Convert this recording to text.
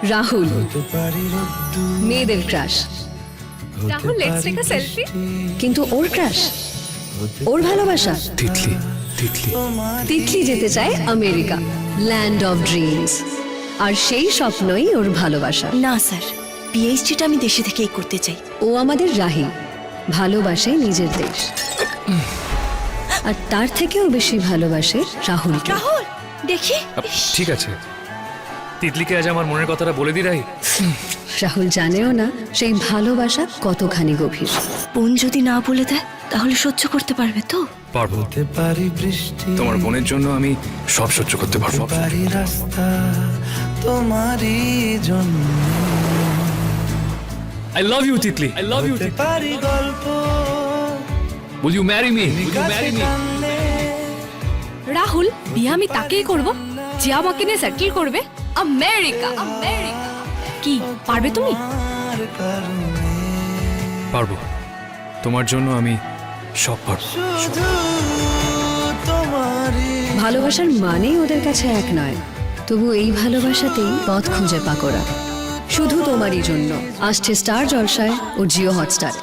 রাহুল, মেয়েদের crush. Rahul, let's take a selfie. কিন্তু ওর ক্রাশ, ওর ভালোবাসা। তিতলি তিতলি তিতলি যেতে চায় আমেরিকা, ল্যান্ড অফ ড্রিমস। আর সেই স্বপ্নই ওর ভালোবাসা। না স্যার, পিএইচডিটা আমি দেশে থেকেই করতে চাই। ও আমাদের রাহি, ভালোবাসে নিজের দেশ। আর তার থেকেও বেশি ভালোবাসে রাহুলকে। রাহুল, দেখি। ঠিক আছে, তিতলিকে আজ আমার মনের কথাটা বলে দি রাই। রাহুল জানেও না সেই ভালোবাসা কতখানি গভীর। বোন যদি না বলে দেয় তাহলে সহ্য করতে পারবে তো? পারবো। তোমার বোনের জন্য আমি সব সহ্য করতে পারবো। রাস্তা তোমারই জন্য I love you, Titli. I love you, Titli. পারি গল্প Will you marry me? Will you marry me? Rahul, বিয়ে আমি তাকেই করব যে আমাকে নিয়ে সেটেল করবে। America, America. কি পারবে তুমি? পারবো। তোমার জন্য আমি সব পারবো। শুধু তোমারই ভালোবাসার মানেই ওদের কাছে এক নয়, তবু এই ভালোবাসাতেই পথ খুঁজে পাকোরা। শুধু তোমারই জন্য আসছে স্টার জলসায় ও জিও হটস্টার।